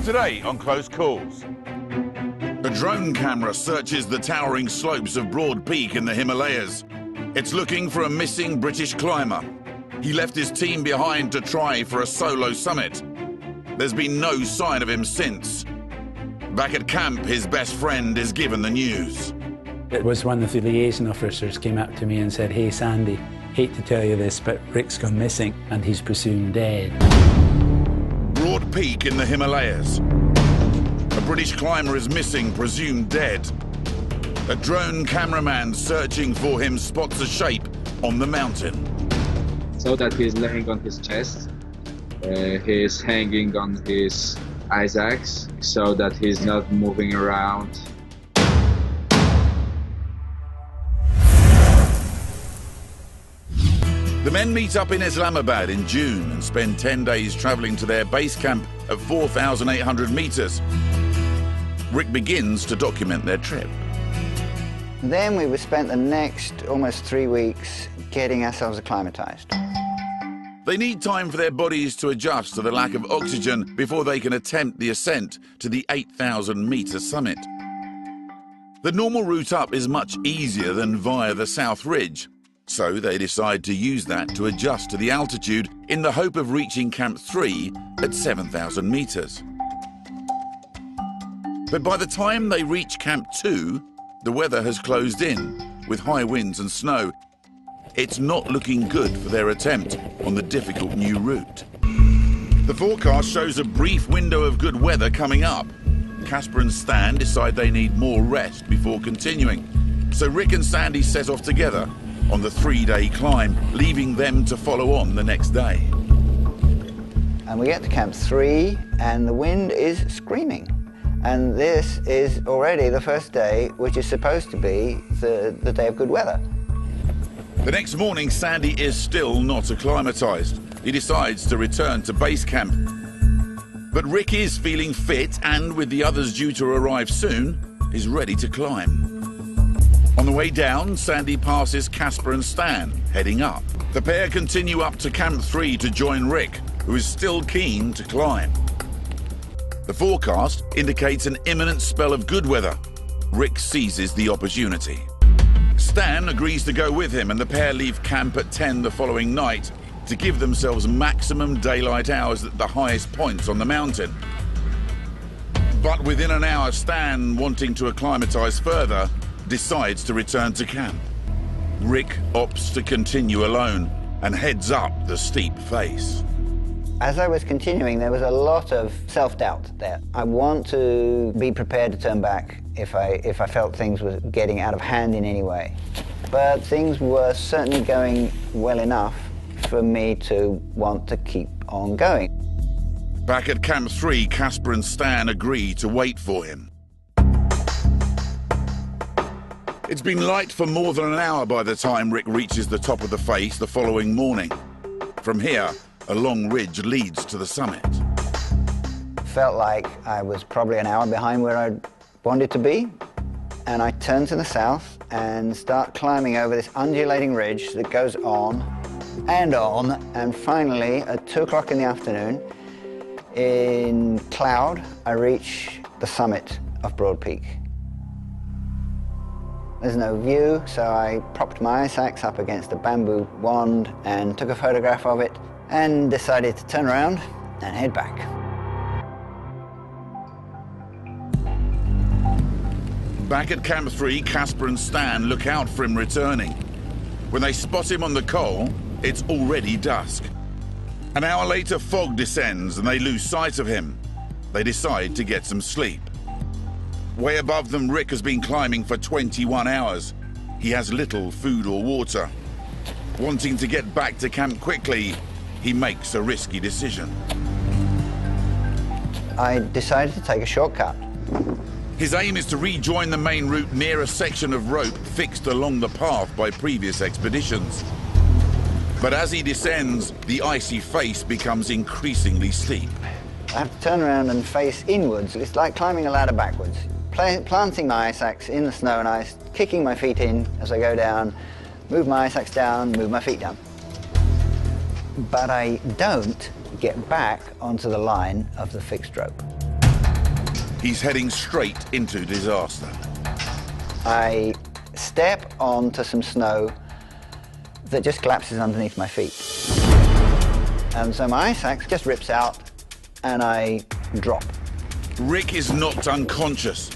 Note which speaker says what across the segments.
Speaker 1: Today on Close Calls. A drone camera searches the towering slopes of Broad Peak in the Himalayas. It's looking for a missing British climber. He left his team behind to try for a solo summit. There's been no sign of him since. Back at camp, his best friend is given the news.
Speaker 2: It was one of the liaison officers came up to me and said, "Hey Sandy, hate to tell you this, but Rick's gone missing and he's presumed dead."
Speaker 1: Broad Peak in the Himalayas. A British climber is missing, presumed dead. A drone cameraman searching for him spots a shape on the mountain.
Speaker 3: So that he's laying on his chest, he's hanging on his ice axe, so that he's not moving around.
Speaker 1: The men meet up in Islamabad in June and spend 10 days travelling to their base camp at 4,800 metres. Rick begins to document their trip.
Speaker 4: Then we spent the next almost 3 weeks getting ourselves acclimatised.
Speaker 1: They need time for their bodies to adjust to the lack of oxygen before they can attempt the ascent to the 8,000-metre summit. The normal route up is much easier than via the South Ridge, so they decide to use that to adjust to the altitude in the hope of reaching Camp 3 at 7,000 metres. But by the time they reach Camp 2, the weather has closed in, with high winds and snow. It's not looking good for their attempt on the difficult new route. The forecast shows a brief window of good weather coming up. Casper and Stan decide they need more rest before continuing, so Rick and Sandy set off together on the 3-day climb, leaving them to follow on the next day.
Speaker 4: And we get to Camp 3 and the wind is screaming. And this is already the first day, which is supposed to be the day of good weather.
Speaker 1: The next morning, Sandy is still not acclimatised. He decides to return to base camp. But Rick is feeling fit and, with the others due to arrive soon, is ready to climb. On the way down, Sandy passes Casper and Stan, heading up. The pair continue up to Camp 3 to join Rick, who is still keen to climb. The forecast indicates an imminent spell of good weather. Rick seizes the opportunity. Stan agrees to go with him, and the pair leave camp at 10 the following night to give themselves maximum daylight hours at the highest points on the mountain. But within an hour, Stan, wanting to acclimatise further, decides to return to camp. Rick opts to continue alone and heads up the steep face.
Speaker 4: As I was continuing, there was a lot of self-doubt there. I want to be prepared to turn back if I felt things were getting out of hand in any way. But things were certainly going well enough for me to want to keep on going.
Speaker 1: Back at Camp 3, Casper and Stan agree to wait for him. It's been light for more than an hour by the time Rick reaches the top of the face the following morning. From here, a long ridge leads to the summit.
Speaker 4: Felt like I was probably an hour behind where I wanted to be, and I turn to the south and start climbing over this undulating ridge that goes on, and finally at 2 o'clock in the afternoon, in cloud, I reach the summit of Broad Peak. There's no view, so I propped my ice axe up against a bamboo wand and took a photograph of it and decided to turn around and head back.
Speaker 1: Back at Camp 3, Casper and Stan look out for him returning. When they spot him on the col, it's already dusk. An hour later, fog descends and they lose sight of him. They decide to get some sleep. Way above them, Rick has been climbing for 21 hours. He has little food or water. Wanting to get back to camp quickly, he makes a risky decision.
Speaker 4: I decided to take a shortcut.
Speaker 1: His aim is to rejoin the main route near a section of rope fixed along the path by previous expeditions. But as he descends, the icy face becomes increasingly steep.
Speaker 4: I have to turn around and face inwards. It's like climbing a ladder backwards. Planting my ice axe in the snow and ice, kicking my feet in as I go down, move my ice axe down, move my feet down. But I don't get back onto the line of the fixed rope.
Speaker 1: He's heading straight into disaster.
Speaker 4: I step onto some snow that just collapses underneath my feet. And so my ice axe just rips out and I drop.
Speaker 1: Rick is knocked unconscious,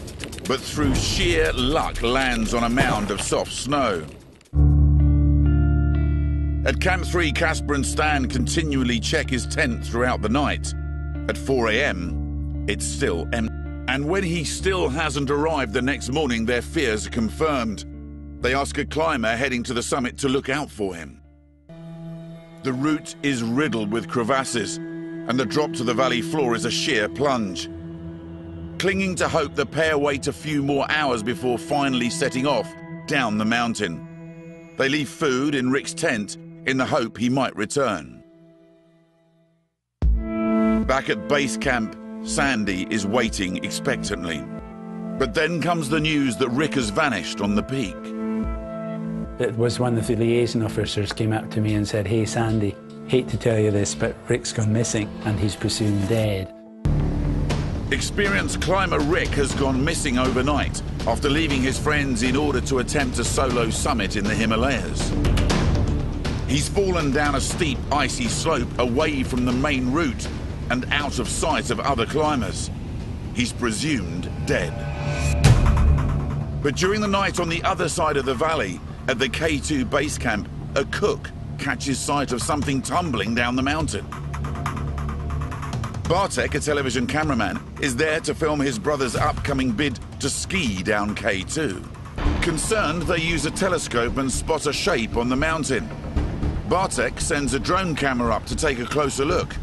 Speaker 1: but through sheer luck lands on a mound of soft snow. At Camp 3, Casper and Stan continually check his tent throughout the night. At 4 a.m, it's still empty. And when he still hasn't arrived the next morning, their fears are confirmed. They ask a climber heading to the summit to look out for him. The route is riddled with crevasses, and the drop to the valley floor is a sheer plunge. Clinging to hope, the pair wait a few more hours before finally setting off down the mountain. They leave food in Rick's tent in the hope he might return. Back at base camp, Sandy is waiting expectantly. But then comes the news that Rick has vanished on the peak.
Speaker 2: It was one of the liaison officers came up to me and said, "Hey Sandy, hate to tell you this, but Rick's gone missing and he's presumed dead."
Speaker 1: Experienced climber Rick has gone missing overnight after leaving his friends in order to attempt a solo summit in the Himalayas. He's fallen down a steep, icy slope away from the main route and out of sight of other climbers. He's presumed dead. But during the night on the other side of the valley, at the K2 base camp, a cook catches sight of something tumbling down the mountain. Bartek, a television cameraman, is there to film his brother's upcoming bid to ski down K2. Concerned, they use a telescope and spot a shape on the mountain. Bartek sends a drone camera up to take a closer look.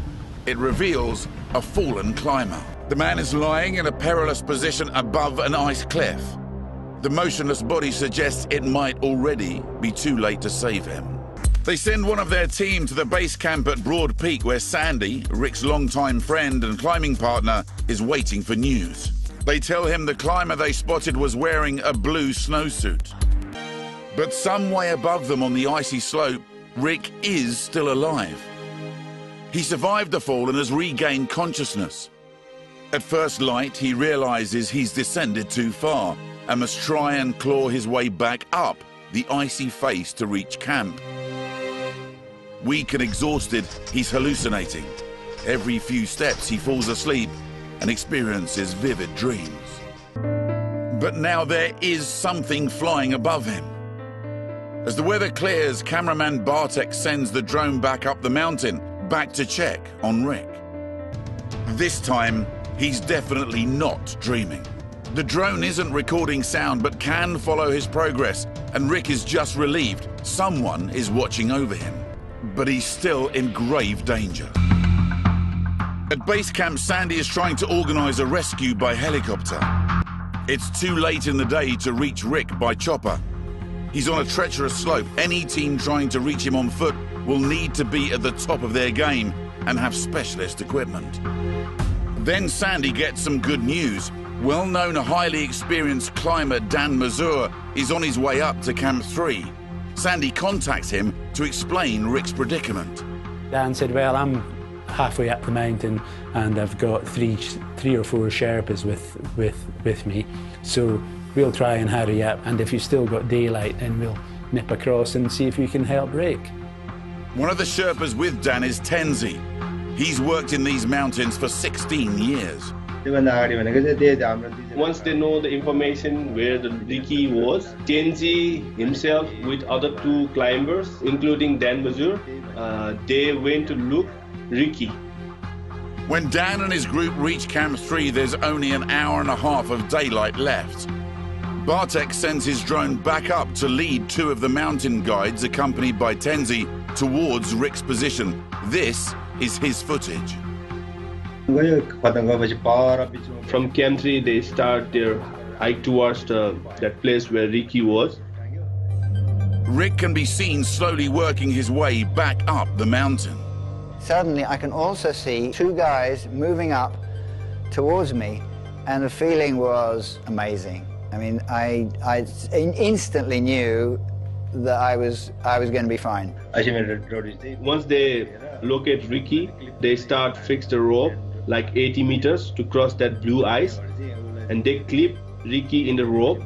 Speaker 1: It reveals a fallen climber. The man is lying in a perilous position above an ice cliff. The motionless body suggests it might already be too late to save him. They send one of their team to the base camp at Broad Peak, where Sandy, Rick's longtime friend and climbing partner, is waiting for news. They tell him the climber they spotted was wearing a blue snowsuit. But some way above them on the icy slope, Rick is still alive. He survived the fall and has regained consciousness. At first light, he realizes he's descended too far and must try and claw his way back up the icy face to reach camp. Weak and exhausted, he's hallucinating. Every few steps, he falls asleep and experiences vivid dreams. But now there is something flying above him. As the weather clears, cameraman Bartek sends the drone back up the mountain, back to check on Rick. This time, he's definitely not dreaming. The drone isn't recording sound but can follow his progress, and Rick is just relieved someone is watching over him. But he's still in grave danger. At base camp, Sandy is trying to organize a rescue by helicopter. It's too late in the day to reach Rick by chopper. He's on a treacherous slope. Any team trying to reach him on foot will need to be at the top of their game and have specialist equipment. Then Sandy gets some good news. Well-known, highly experienced climber Dan Mazur is on his way up to Camp 3. Sandy contacts him to explain Rick's predicament.
Speaker 2: Dan said, "Well, I'm halfway up the mountain and I've got three or four Sherpas with me, so we'll try and hurry up, and if you've still got daylight, then we'll nip across and see if we can help Rick."
Speaker 1: One of the Sherpas with Dan is Tenzi. He's worked in these mountains for 16 years.
Speaker 5: Once they know the information where the Ricky was, Tenzi himself with other two climbers, including Dan Mazur, they went to look Ricky.
Speaker 1: When Dan and his group reach Camp 3, there's only an hour and a half of daylight left. Bartek sends his drone back up to lead two of the mountain guides, accompanied by Tenzi, towards Rick's position. This is his footage.
Speaker 5: From Camp 3, they start their hike towards that place where Ricky was.
Speaker 1: Rick can be seen slowly working his way back up the mountain.
Speaker 4: Suddenly, I can also see two guys moving up towards me, and the feeling was amazing. I mean, I instantly knew that I was going to be fine.
Speaker 5: Once they locate Ricky, they start fix the rope like 80 meters to cross that blue ice, and they clip Ricky in the rope,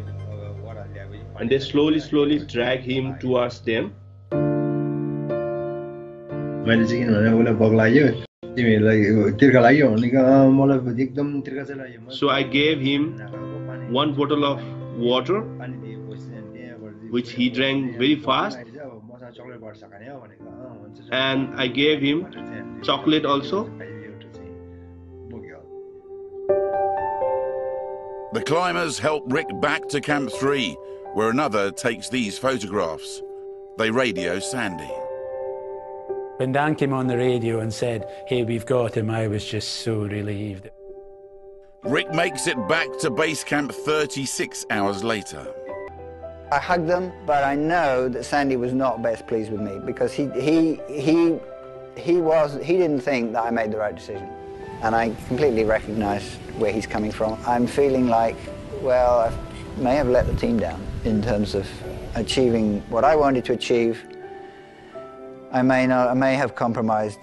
Speaker 5: and they slowly drag him towards them. So I gave him one bottle of water, which he drank very fast, and I gave him chocolate also.
Speaker 1: The climbers help Rick back to Camp 3, where another takes these photographs. They radio Sandy.
Speaker 2: When Dan came on the radio and said, "Hey, we've got him," I was just so relieved.
Speaker 1: Rick makes it back to base camp 36 hours later.
Speaker 4: I hugged them, but I know that Sandy was not best pleased with me because he didn't think that I made the right decision. And I completely recognize where he's coming from. I'm feeling like, well, I may have let the team down in terms of achieving what I wanted to achieve. I may have compromised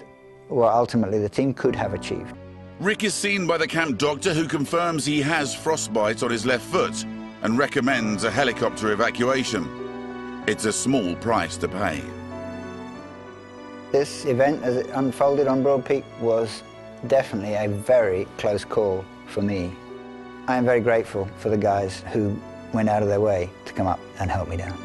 Speaker 4: what ultimately the team could have achieved.
Speaker 1: Rick is seen by the camp doctor, who confirms he has frostbite on his left foot and recommends a helicopter evacuation. It's a small price to pay.
Speaker 4: This event, as it unfolded on Broad Peak, was definitely a very close call for me. I am very grateful for the guys who went out of their way to come up and help me down.